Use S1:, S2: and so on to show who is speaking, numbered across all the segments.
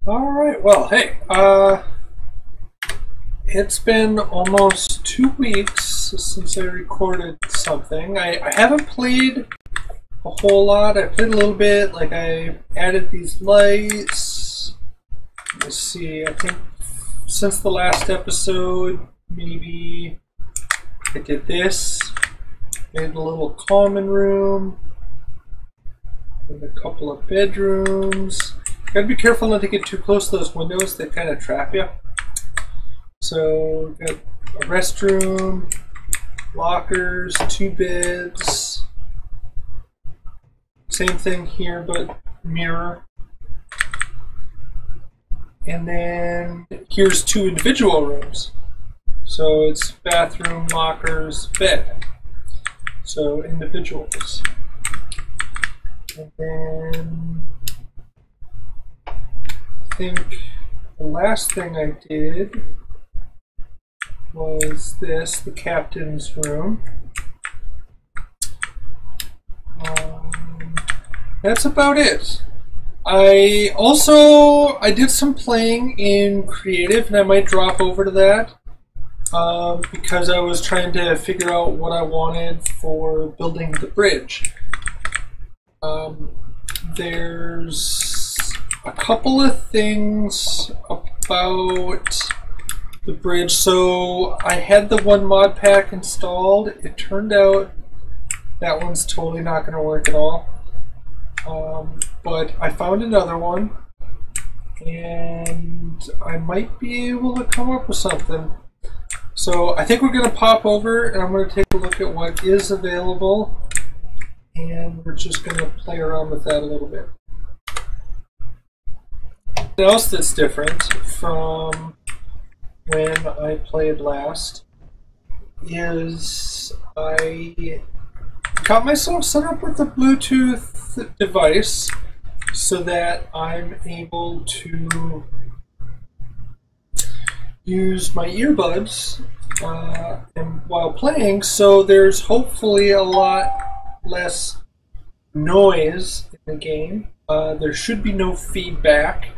S1: All right. Well, hey, it's been almost 2 weeks since I recorded something. I haven't played a whole lot. I played a little bit. Like I added these lights. Let's see. I think since the last episode, maybe I did this. Made a little common room and a couple of bedrooms. Gotta be careful not to get too close to those windows, they kind of trap you. So, got a restroom, lockers, 2 beds. Same thing here, but mirror. And then here's 2 individual rooms. So it's bathroom, lockers, bed. So individuals. And then I think the last thing I did was this, the captain's room. That's about it. I did some playing in creative, and I might drop over to that because I was trying to figure out what I wanted for building the bridge. There's a couple of things about the bridge. So I had the one mod pack installed. It turned out that one's totally not going to work at all. But I found another one, and I might be able to come up with something. So I think we're going to pop over, and I'm going to take a look at what is available, and we're just going to play around with that a little bit. Something else that's different from when I played last is I got myself set up with a Bluetooth device so that I'm able to use my earbuds and while playing, so there's hopefully a lot less noise in the game. There should be no feedback.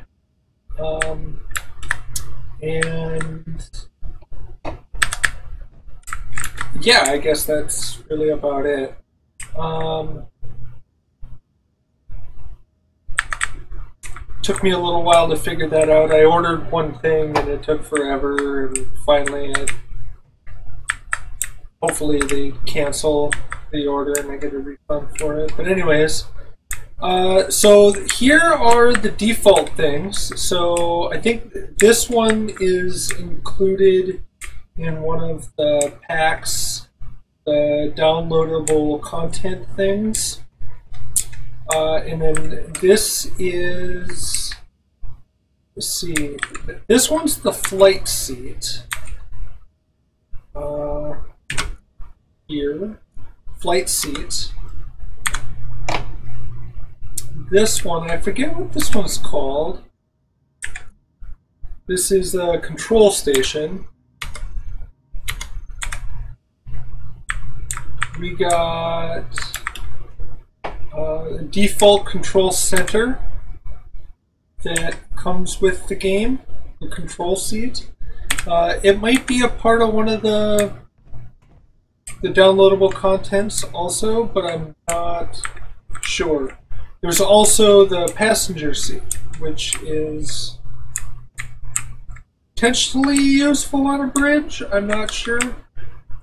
S1: And yeah, I guess that's really about it. Took me a little while to figure that out. I ordered one thing and it took forever, and finally hopefully they cancel the order and I get a refund for it. But anyways, so here are the default things. So I think this one is included in one of the packs, the downloadable content things. And then this is, let's see, this one's the flight seat. Here, flight seat. This one, I forget what this one's called. This is the control station. We got a default control center that comes with the game, the control seat. It might be a part of one of the downloadable contents also, but I'm not sure. There's also the passenger seat, which is potentially useful on a bridge. I'm not sure.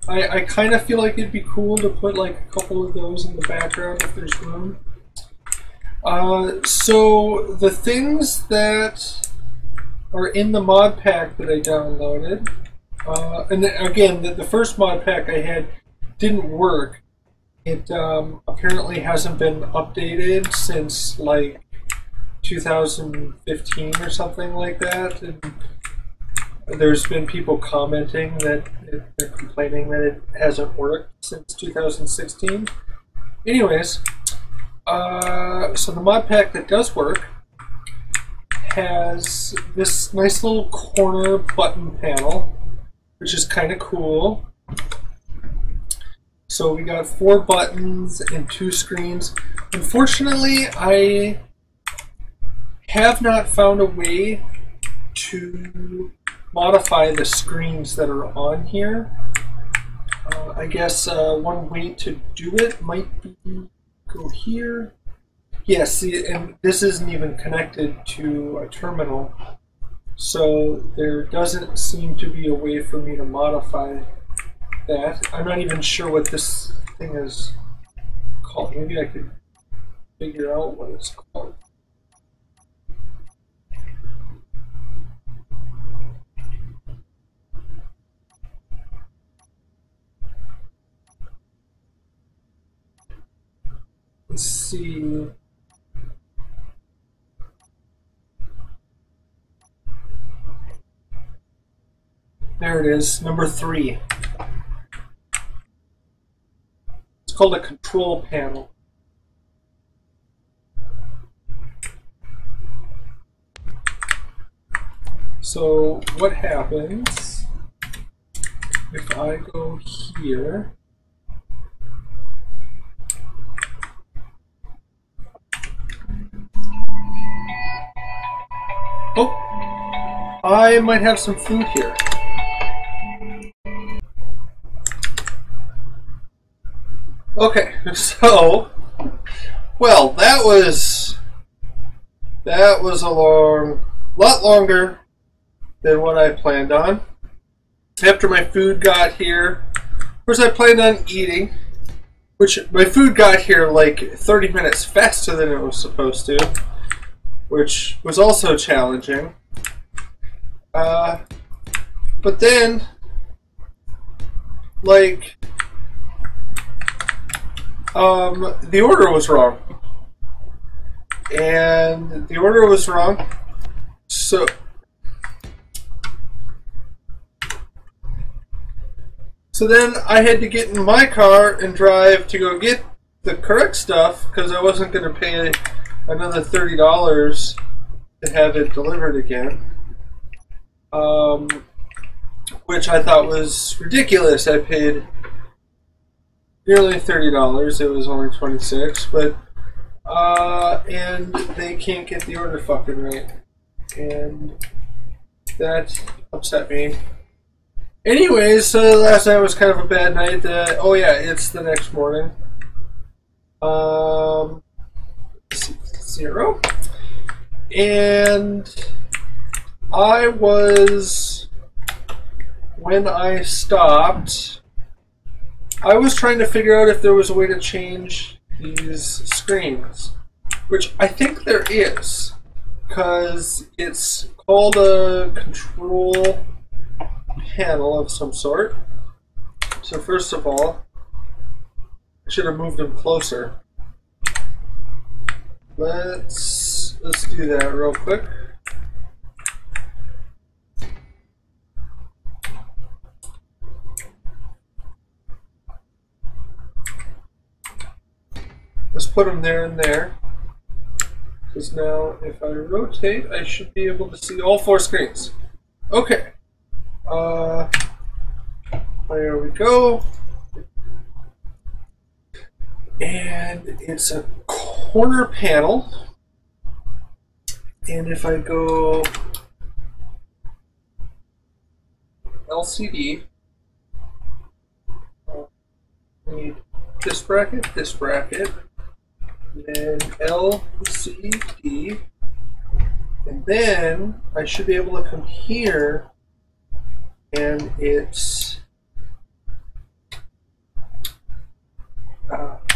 S1: I kind of feel like it'd be cool to put like a couple of those in the background if there's room. So the things that are in the mod pack that I downloaded, and then, again, the first mod pack I had didn't work. It apparently hasn't been updated since like 2015 or something like that, and there's been people commenting that they're complaining that it hasn't worked since 2016. Anyways, so the mod pack that does work has this nice little corner button panel, which is kind of cool. So we got 4 buttons and 2 screens. Unfortunately, I have not found a way to modify the screens that are on here. I guess one way to do it might be go here. Yeah, see, and this isn't even connected to a terminal, so there doesn't seem to be a way for me to modify that. I'm not even sure what this thing is called. Maybe I could figure out what it's called. Let's see. There it is, number 3. It's called a control panel. So what happens if I go here? Oh, I might have some food here. Okay, so, well, that was a lot longer than what I planned on. After my food got here, of course I planned on eating, which my food got here like 30 minutes faster than it was supposed to, which was also challenging. But then, like, the order was wrong. And the order was wrong. So then I had to get in my car and drive to go get the correct stuff because I wasn't going to pay another $30 to have it delivered again. Which I thought was ridiculous. I paid nearly $30. It was only $26, but and they can't get the order fucking right, and that upset me. Anyways, so last night was kind of a bad night. Oh yeah, it's the next morning. 0, and when I stopped, I was trying to figure out if there was a way to change these screens, which I think there is, because it's called a control panel of some sort. So first of all, I should have moved them closer. Let's do that real quick. Let's put them there and there. Because now if I rotate, I should be able to see all 4 screens. Okay. There we go. And it's a corner panel. And if I go LCD, I need this bracket, then LCD, and then I should be able to come here, and it's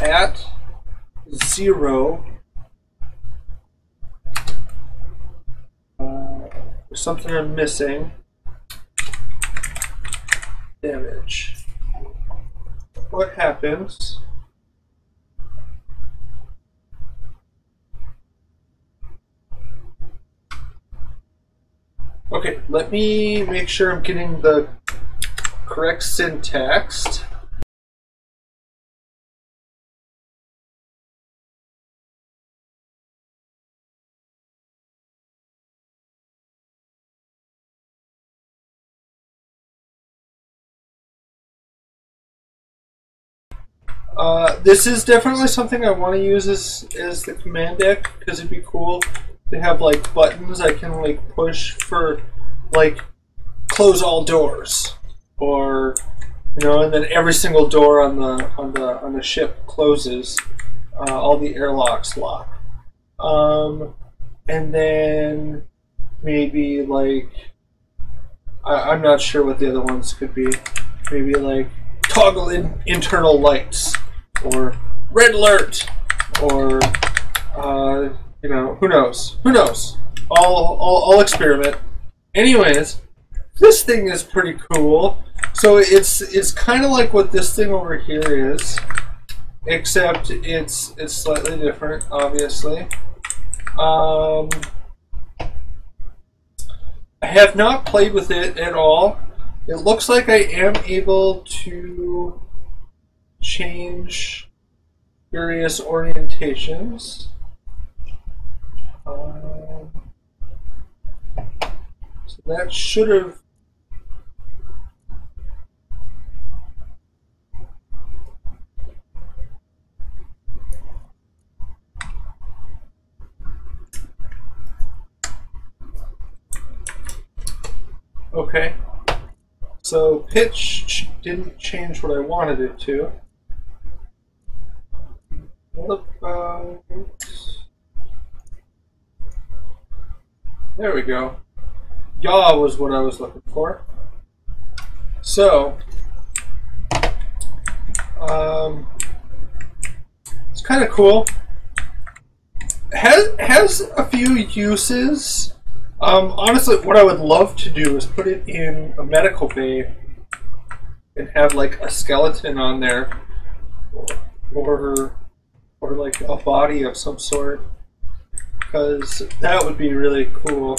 S1: at 0. There's something I'm missing. Damage. What happens? Okay, let me make sure I'm getting the correct syntax. This is definitely something I want to use as the command deck, because it'd be cool they have like buttons I can like push for like close all doors, or you know, and then every single door on the ship closes. All the airlocks lock. And then maybe like I'm not sure what the other ones could be. Maybe like toggle internal lights, or red alert, or you know, who knows? Who knows? I'll experiment. Anyways, this thing is pretty cool. So it's kind of like what this thing over here is, except it's slightly different, obviously. I have not played with it at all. It looks like I am able to change various orientations. So that should have... Okay, so pitch didn't change what I wanted it to. What about... There we go. Yaw was what I was looking for. So, it's kind of cool. Has a few uses. Honestly, what I would love to do is put it in a medical bay and have like a skeleton on there, or like a body of some sort, because that would be really cool.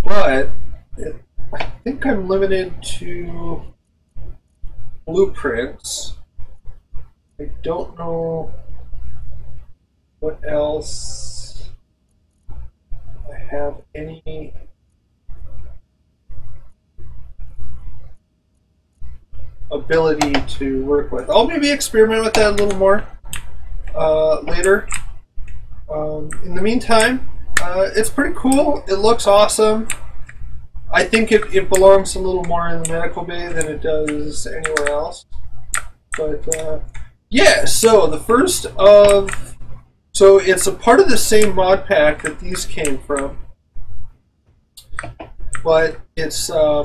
S1: But I think I'm limited to blueprints. I don't know what else I have any ability to work with. I'll maybe experiment with that a little more later. In the meantime, it's pretty cool. It looks awesome. I think it belongs a little more in the medical bay than it does anywhere else. But yeah, so the first of... So it's a part of the same mod pack that these came from, but it's so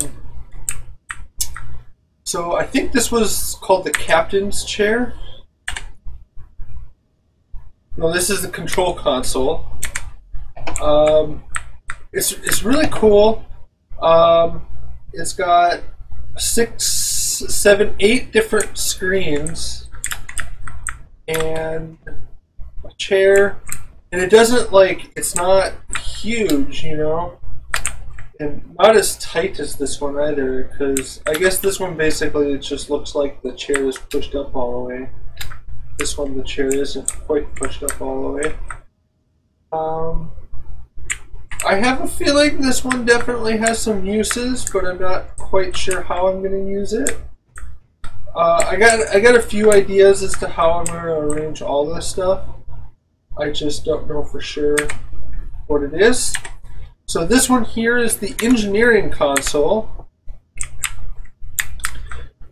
S1: I think this was called the captain's chair. No, this is the control console. It's really cool. It's got 6, 7, 8 different screens and a chair, and it doesn't like, it's not huge, you know, and not as tight as this one either, because I guess this one basically it just looks like the chair is pushed up all the way. This one, the chair isn't quite pushed up all the way. I have a feeling this one definitely has some uses, but I'm not quite sure how I'm going to use it. I got a few ideas as to how I'm going to arrange all this stuff. I just don't know for sure what it is. So this one here is the engineering console.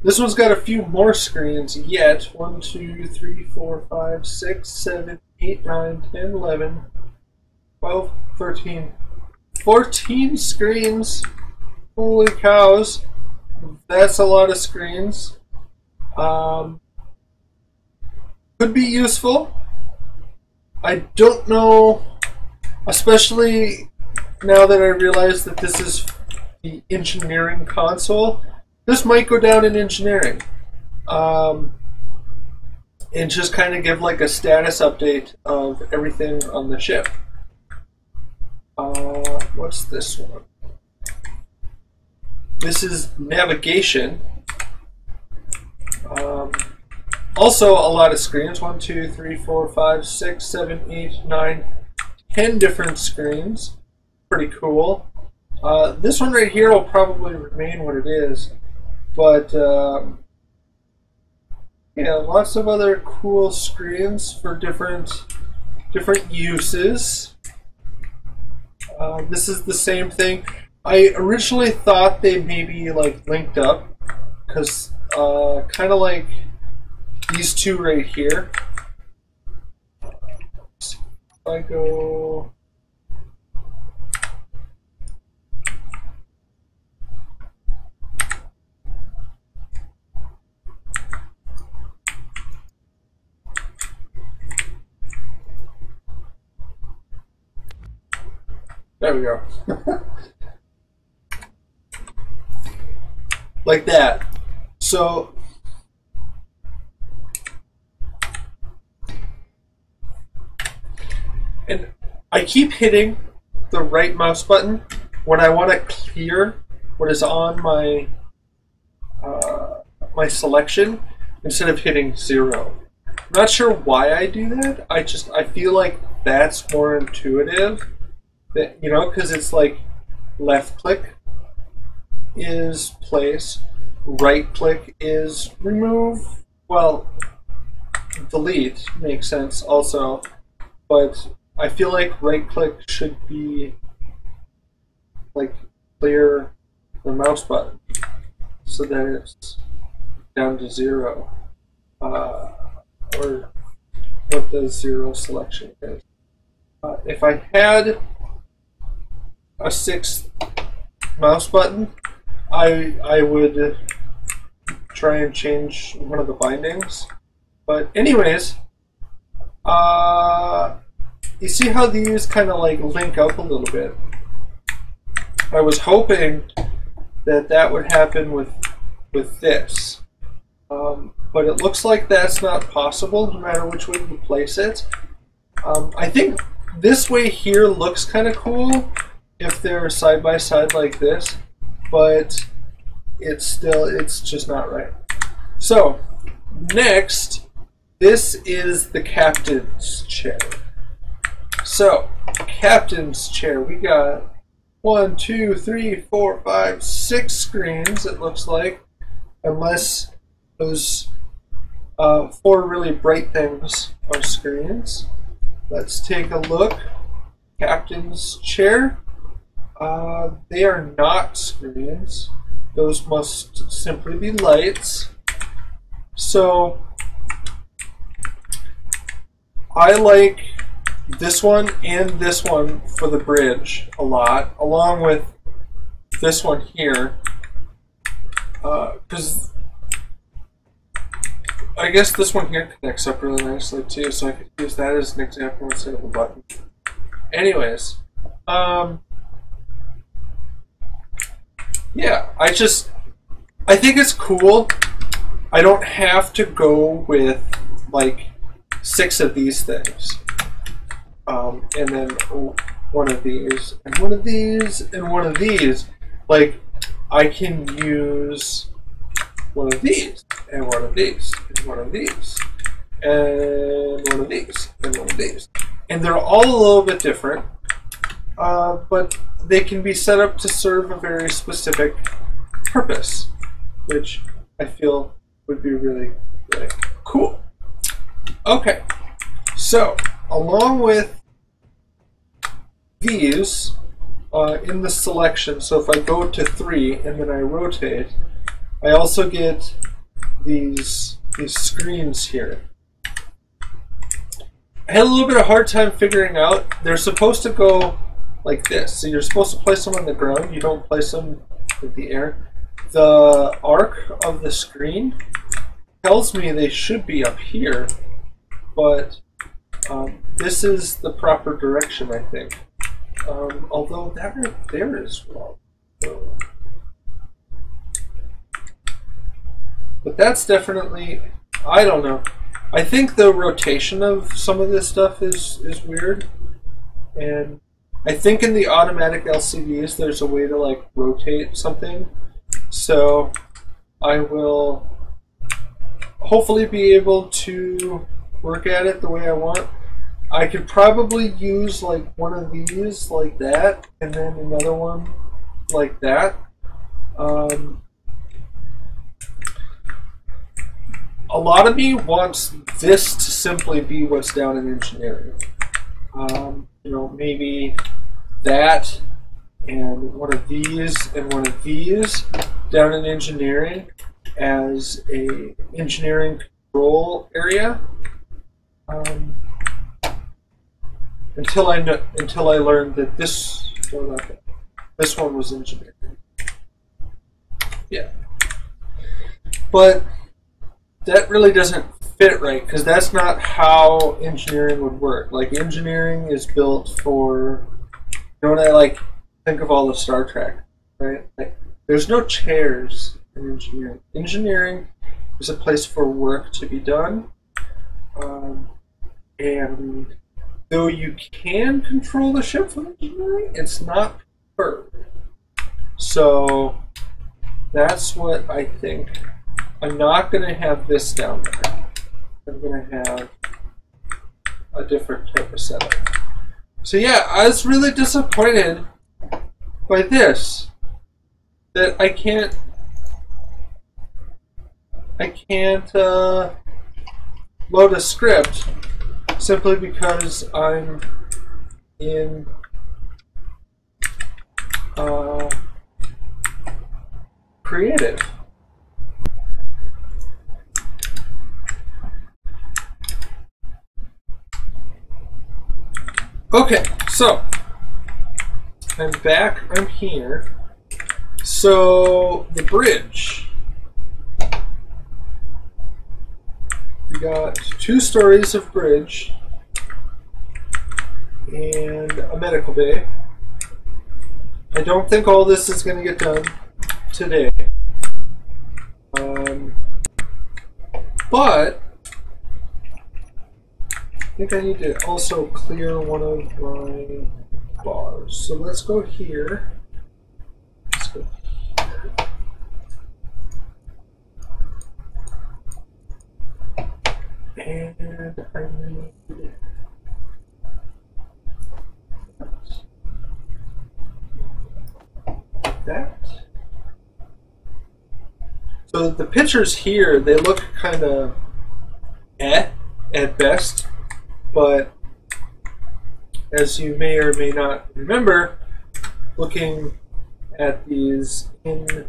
S1: This one's got a few more screens yet. 1, 2, 3, 4, 5, 6, 7, 8, 9, 10, 11, 12, 13, 14 screens. Holy cows. That's a lot of screens. Could be useful. I don't know, especially now that I realize that this is the engineering console. This might go down in engineering. And just kind of give like a status update of everything on the ship. What's this one? This is navigation. Also a lot of screens. 1, 2, 3, 4, 5, 6, 7, 8, 9, 10 different screens. Pretty cool. This one right here will probably remain what it is, but Yeah, lots of other cool screens for different uses. This is the same thing. I originally thought they maybe like linked up because kind of like these two right here. If I go. There we go. Like that. So and I keep hitting the right mouse button when I want to clear what is on my my selection instead of hitting 0. I'm not sure why I do that. I feel like that's more intuitive. That, you know, because it's like left click is place, right click is remove. Well, delete makes sense also, but I feel like right click should be like clear the mouse button so that it's down to 0, or what the 0 selection is. If I had a 6th mouse button, I would try and change one of the bindings. But anyways, you see how these kind of like link up a little bit. I was hoping that that would happen with this, but it looks like that's not possible no matter which way you place it. I think this way here looks kind of cool if they're side by side like this, but it's just not right. So next, this is the captain's chair. So captain's chair, we got 1, 2, 3, 4, 5, 6 screens, it looks like, unless those 4 really bright things are screens. Let's take a look. Captain's chair. They are not screens. Those must simply be lights. So I like this one and this one for the bridge a lot, along with this one here, because I guess this one here connects up really nicely too, so I could use that as an example instead of a button. Anyways, yeah, I think it's cool. I don't have to go with like 6 of these things. And then one of these, and one of these, and one of these. Like, I can use one of these, and one of these, and one of these, and one of these, and one of these. And they're all a little bit different, but they can be set up to serve a very specific purpose, which I feel would be really, really cool. Okay, so along with these in the selection, so if I go to 3 and then I rotate, I also get these screens here. I had a little bit of a hard time figuring out. They're supposed to go like this. So you're supposed to place them on the ground. You don't place them in the air. The arc of the screen tells me they should be up here, but this is the proper direction, I think. Although that right there is wrong. But that's definitely, I don't know. I think the rotation of some of this stuff is weird. And I think in the automatic LCDs there's a way to like rotate something. So I will hopefully be able to work at it the way I want. I could probably use like one of these like that, and then another one like that. a lot of me wants this to simply be what's down in engineering. You know, maybe that and one of these and one of these down in engineering as a engineering control area. Until I learned that this one was engineering. Yeah, but that really doesn't fit right because that's not how engineering would work. Like engineering is built for, you know, when I like think of all the Star Trek, right? Like there's no chairs in engineering. Engineering is a place for work to be done, and though you can control the ship from engineering, it's not preferred. So that's what I think. I'm not going to have this down there. I'm going to have a different type of setup. So yeah, I was really disappointed by this. That I can't load a script simply because I'm in creative. Okay, so I'm back. I'm here. So the bridge. We got 2 stories of bridge and a medical bay. I don't think all this is going to get done today. But I think I need to also clear one of my bars. So let's go here. Let's go here. And I need that. So the pictures here, they look kind of at best, but as you may or may not remember, looking at these in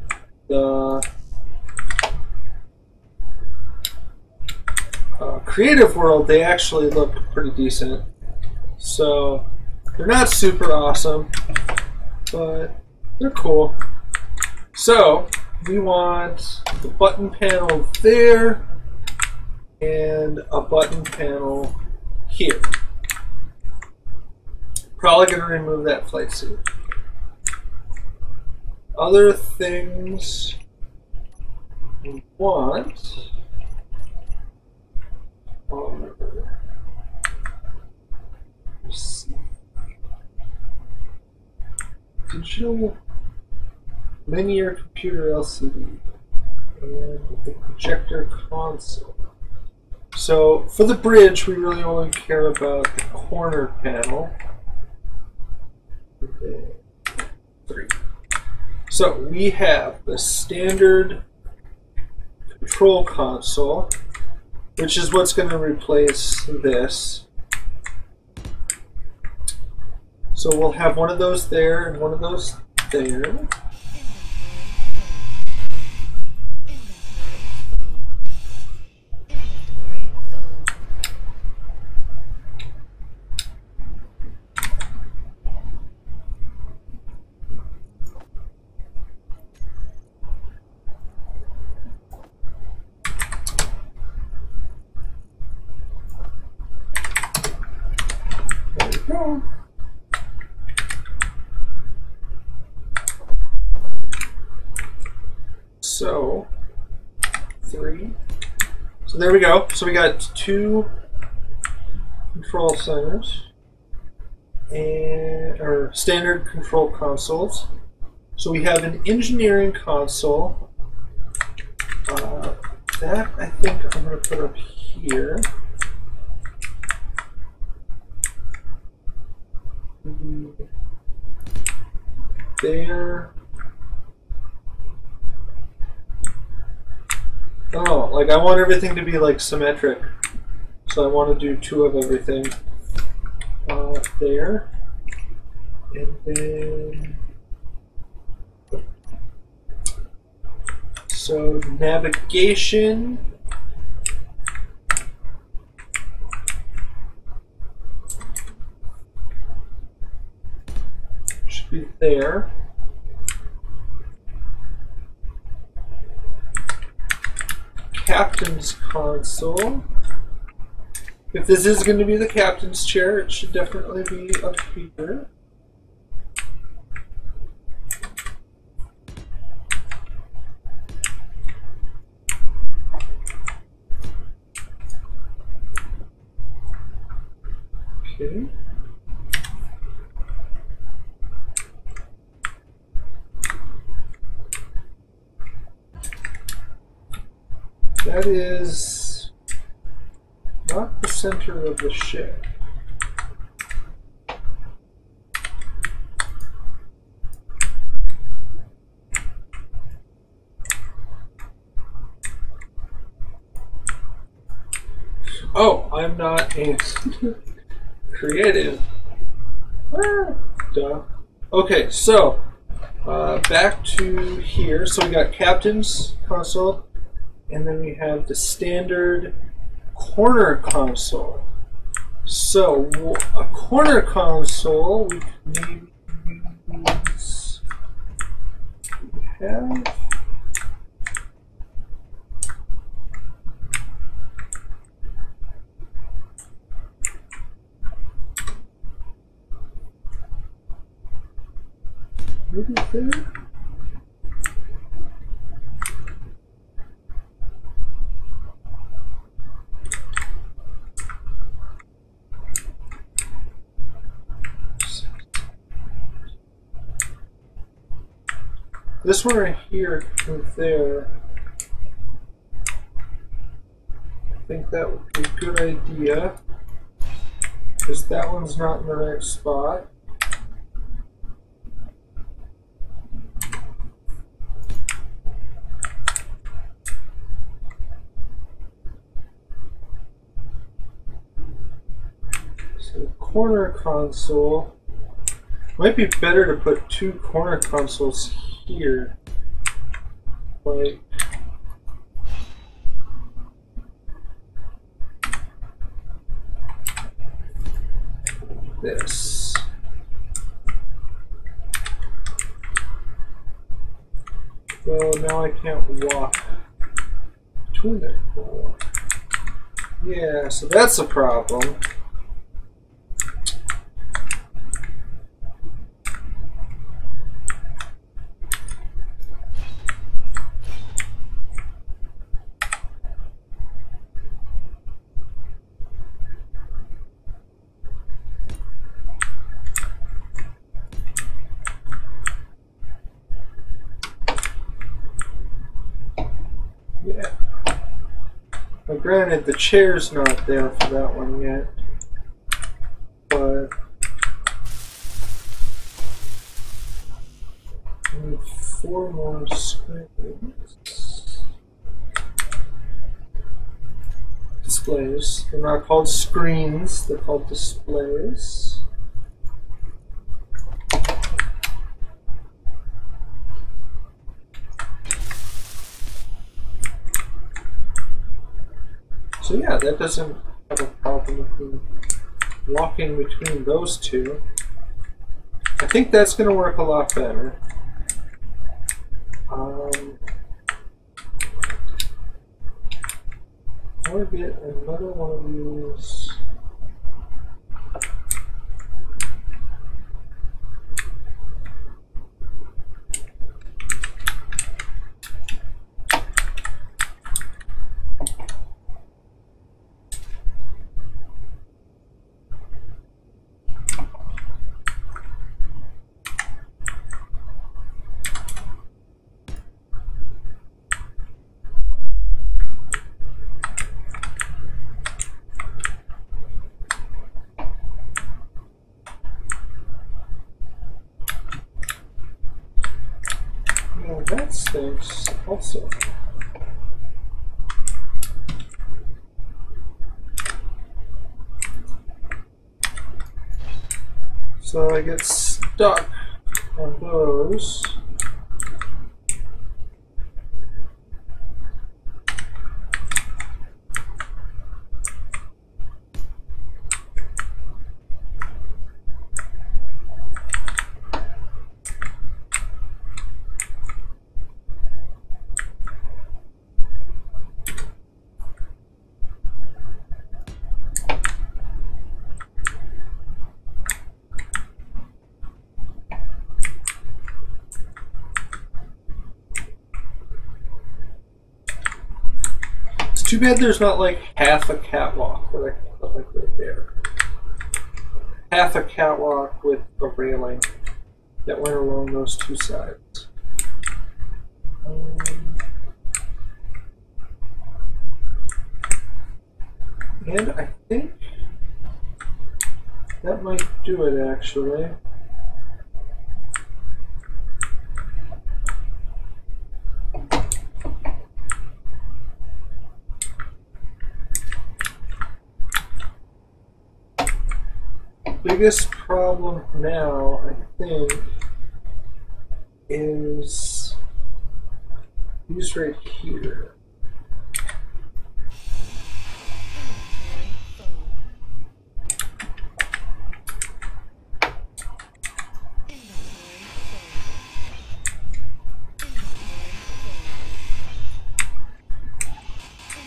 S1: the creative world, they actually look pretty decent. So they're not super awesome, but they're cool. So we want the button panel there and a button panel here. Probably going to remove that flight suit. Other things we want are digital linear computer LCD and the projector console. So for the bridge, we really only care about the corner panel. Okay. 3. So we have the standard control console, which is what's going to replace this. So we'll have one of those there and one of those there. There we go. So 3. So there we go. So we got 2 control centers and or standard control consoles. So we have an engineering console. That I think I'm going to put up here. There. Oh, like I want everything to be like symmetric. So I want to do 2 of everything. There. And then... So navigation... should be there. Captain's console. If this is going to be the captain's chair, it should definitely be up here. Okay. That is not the center of the ship. Oh, I'm not a creative. Duh. Okay, so back to here. So we got captain's console. And then we have the standard corner console. So a corner console, we can maybe use, we have, maybe there. This one right here and there, I think that would be a good idea, because that one's not in the right spot. So the corner console, might be better to put 2 corner consoles here, like this. So now I can't walk between it. Yeah, so that's a problem. Yeah. Now granted, the chair's not there for that one yet, but I need 4 more screens. Displays. They're not called screens, they're called displays. So yeah, that doesn't have a problem with me walking between those 2. I think that's going to work a lot better. I'll get another one of these. That stinks also. So I get stuck on those. Too bad there's not like half a catwalk that I can put like right there. Half a catwalk with a railing that went along those two sides. And I think that might do it actually. Biggest problem now, I think, is these right here.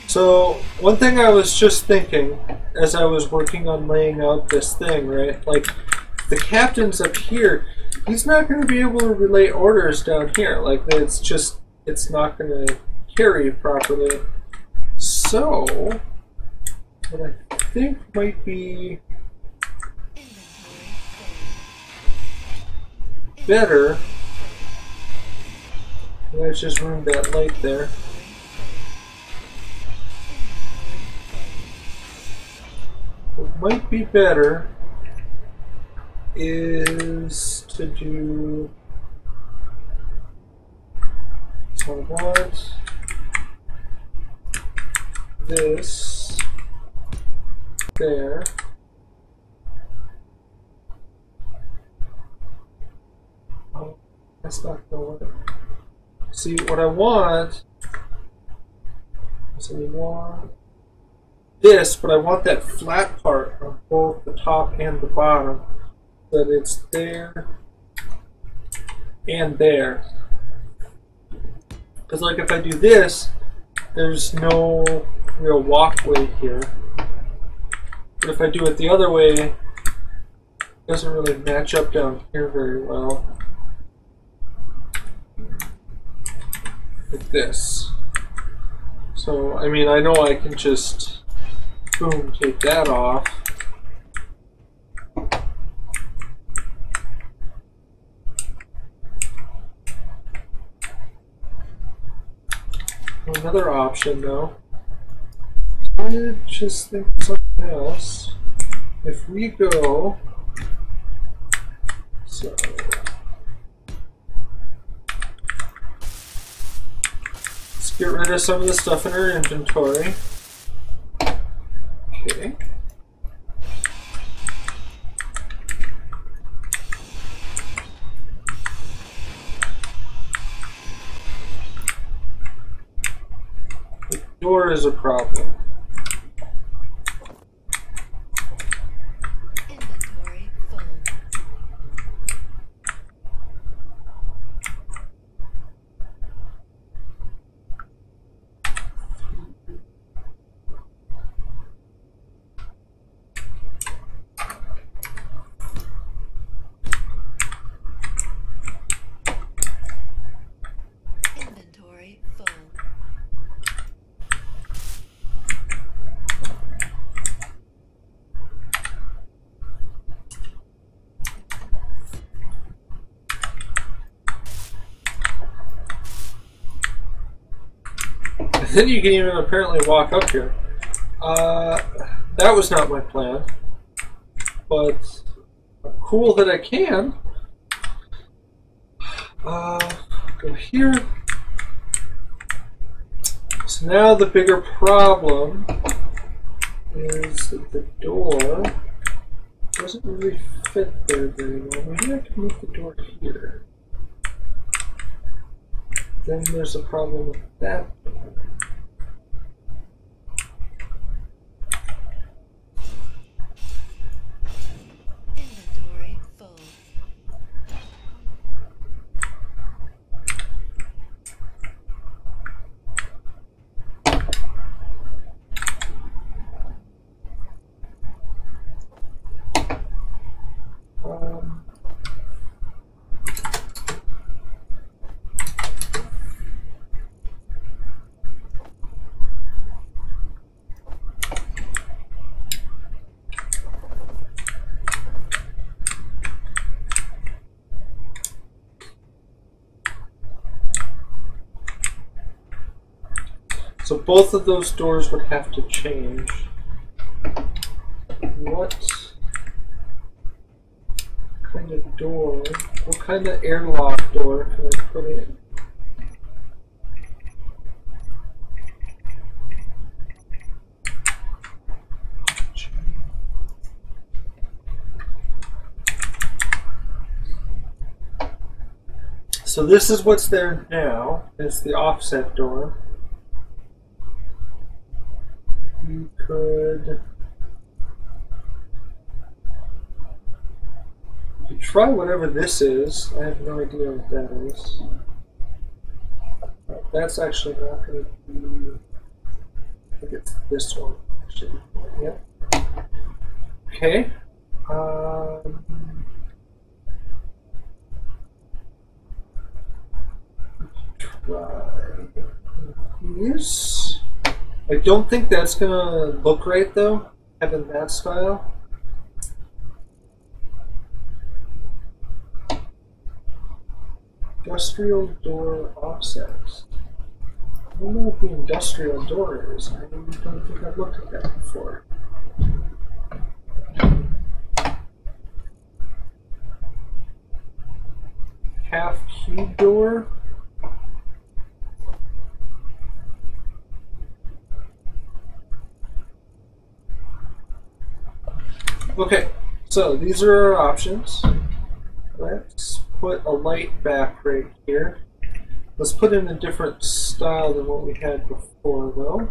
S1: So, one thing I was just thinking as I was working on laying out this thing, right? Like, the captain's up here, he's not going to be able to relay orders down here. Like, it's not going to carry properly. So, what I think might be better, I just ruined that light there. What might be better is to do, so I want this there. Oh, that's not going to work. See, what I want is I want this, but I want that flat part on both the top and the bottom, so that it's there and there. Because like if I do this, there's no real walkway here. But if I do it the other way, it doesn't really match up down here very well. Like this. So, I mean, I know I can just boom, take that off. Another option though, I just think of something else. If we go, so let's get rid of some of the stuff in our inventory. Okay. The door is a problem.
S2: Inventory full. Inventory full.
S1: Then you can even apparently walk up here. That was not my plan, but cool that I can. Go here. So now the bigger problem is that the door doesn't really fit there very well. Maybe I can move the door here. Then there's a problem with that door.
S2: Inventory full.
S1: So both of those doors would have to change. What kind of door, what kind of airlock door can I put in? So this is what's there now. It's the offset door. You could try whatever this is. I have no idea what that is. That's actually not going to be. I think it's this one. Actually. Yep. Okay. Try these. I don't think that's gonna look right though, having that style. Industrial door offset. I don't know what the industrial door is. I don't think I've looked at that before. Half cube door. Okay, so these are our options. Let's put a light back right here. Let's put in a different style than what we had before though.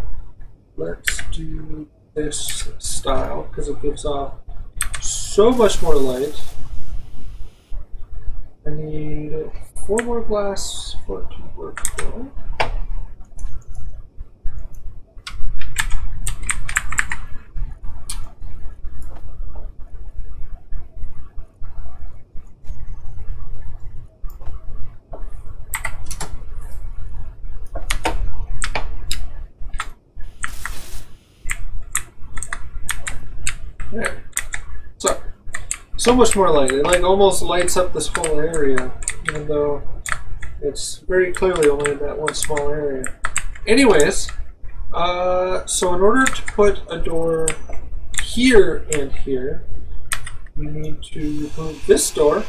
S1: Let's do this style because it gives off so much more light. I need 4 more glass for it to work though. There. So much more light. It like almost lights up this whole area, even though it's very clearly only in that one small area. Anyways, so in order to put a door here and here, we need to move this door.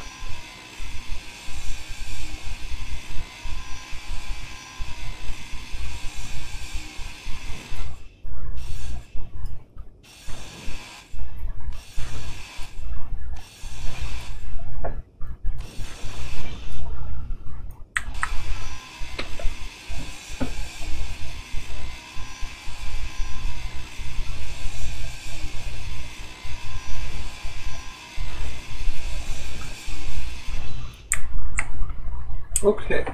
S1: Okay,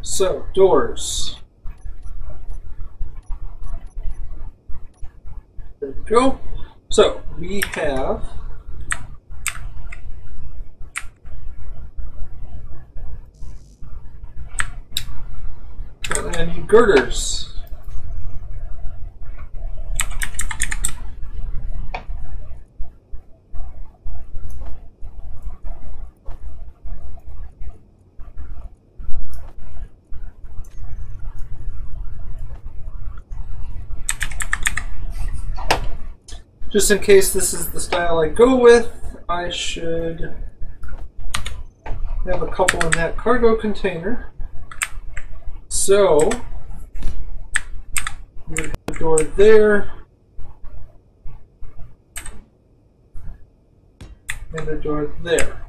S1: so doors. There we go. So we have I need girders. Just in case this is the style I go with, I should have a couple in that cargo container. So, we have a door there. and a door there.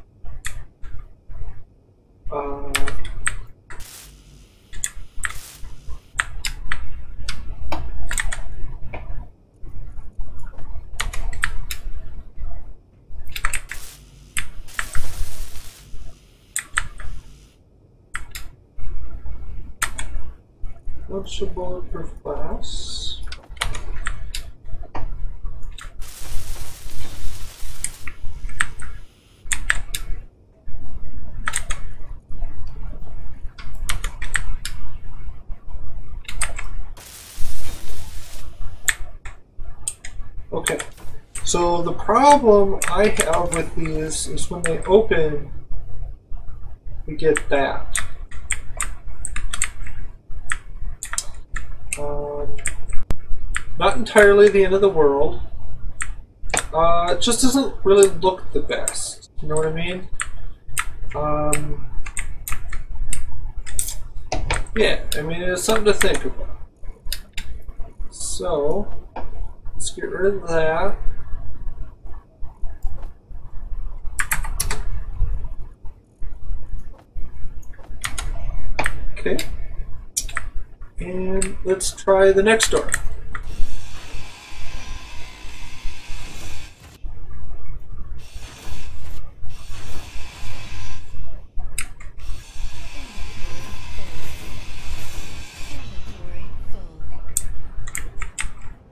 S1: Bunch of bulletproof glass. Okay, so the problem I have with these is when they open, we get that. Not entirely the end of the world. It just doesn't really look the best. You know what I mean? Yeah, I mean, it's something to think about. So, let's get rid of that. Okay. And let's try the next door.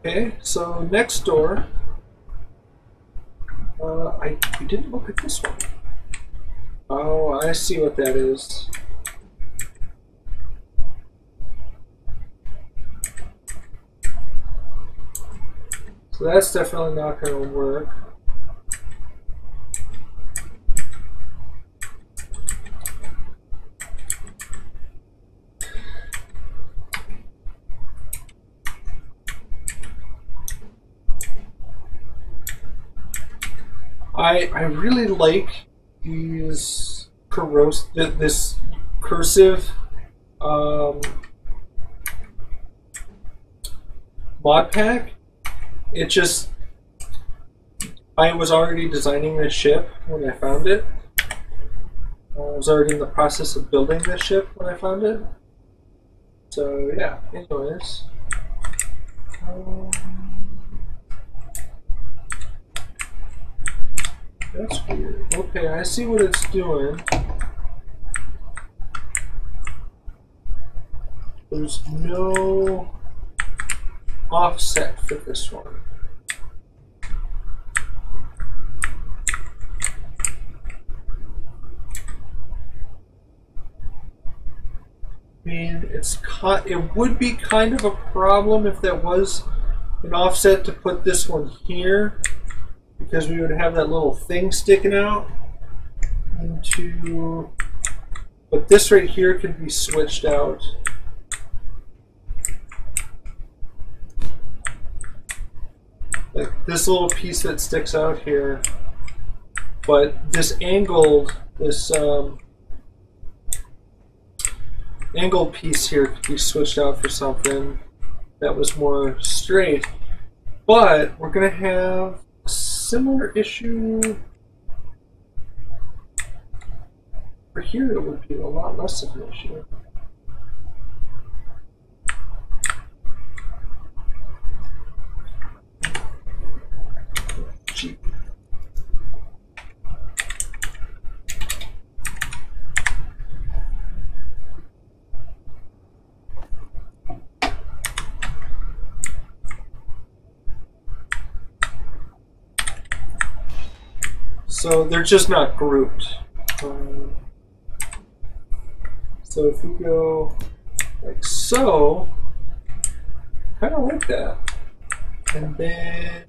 S1: Okay, so next door, we didn't look at this one. Oh, I see what that is. So that's definitely not going to work. I really like these this cursive mod pack. It just, I was already designing this ship when I found it. I was already in the process of building this ship when I found it. So yeah, anyways. That's weird. Okay, I see what it's doing. There's no offset for this one. I mean, it would be kind of a problem if there was an offset to put this one here, because we would have that little thing sticking out into, but this right here can be switched out. Like this little piece that sticks out here, but this angled piece here could be switched out for something that was more straight. But we're going to have a similar issue for here. It would be a lot less of an issue. Cheap. So they're just not grouped. So if we go like so, kind of like that, and then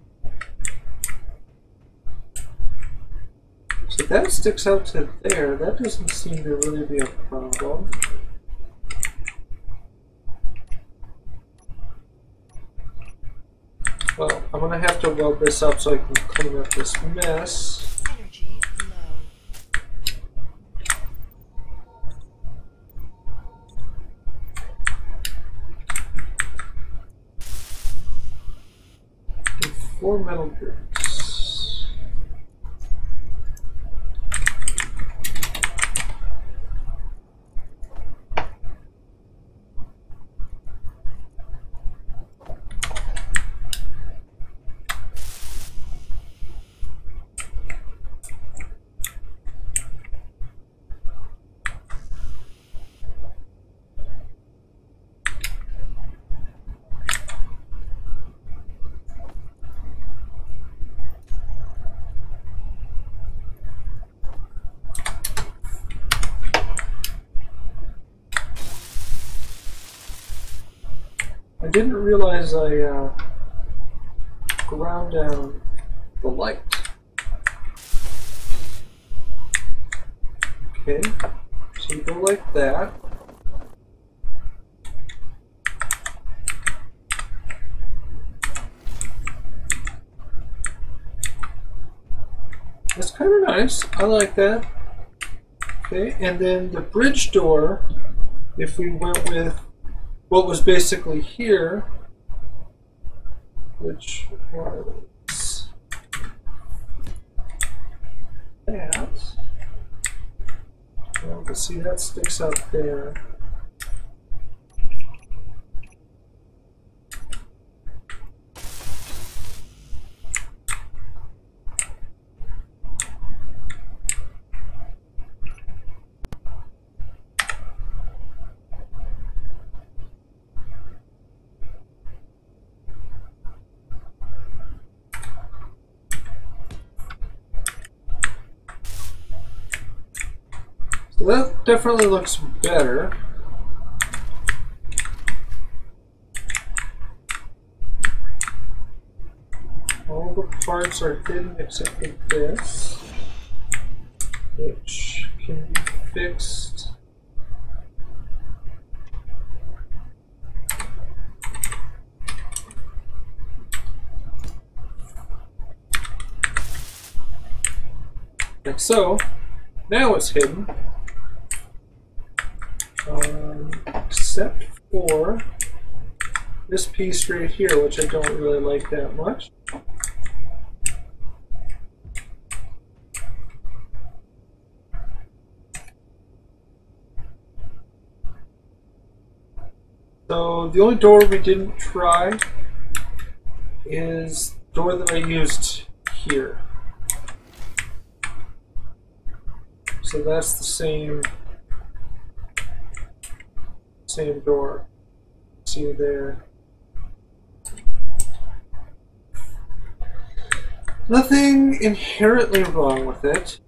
S1: so that sticks out to there. That doesn't seem to really be a problem. Well, I'm gonna have to weld this up so I can clean up this mess.
S2: Energy low.
S1: And 4 metal bricks. didn't realize I ground down the light. Okay, so you go like that. That's kind of nice. I like that. Okay, and then the bridge door, if we went with what was basically here, which was that. Well, you can see that sticks out there. So that definitely looks better. All the parts are hidden except for this, which can be fixed. Like so. Now it's hidden. Except for this piece right here, which I don't really like that much. So the only door we didn't try is the door that I used here. So that's the same door. See there. Nothing inherently wrong with it.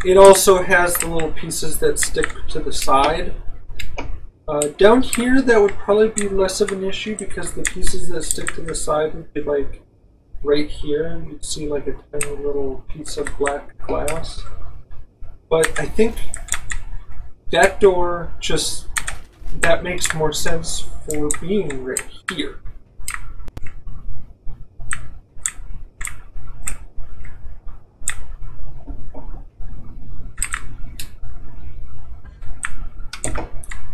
S1: It also has the little pieces that stick to the side. Down here, that would probably be less of an issue because the pieces that stick to the side would be like right here. You'd see like a tiny little piece of black glass. But I think that door that makes more sense for being right here.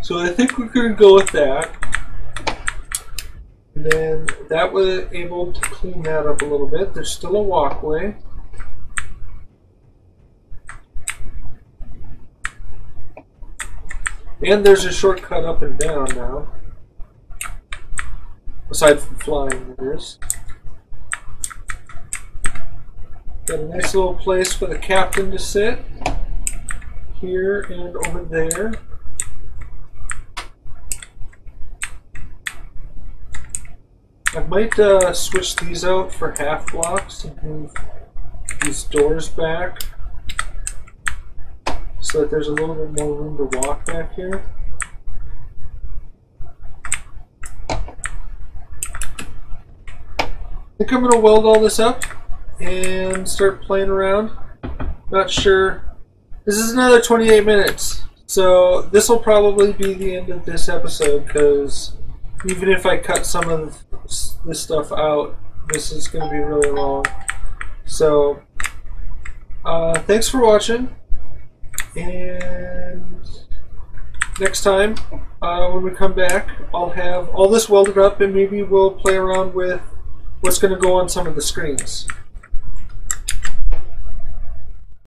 S1: So I think we're going to go with that. And then that was able to clean that up a little bit. There's still a walkway. And there's a shortcut up and down now. Aside from flying, there is. Got a nice little place for the captain to sit. Here and over there. I might switch these out for half blocks and move these doors back so that there's a little bit more room to walk back here. I think I'm going to weld all this up and start playing around. Not sure. This is another 28 minutes, so this will probably be the end of this episode because even if I cut some of this stuff out, this is going to be really long. So, thanks for watching, and next time when we come back, I'll have all this welded up and maybe we'll play around with what's going to go on some of the screens.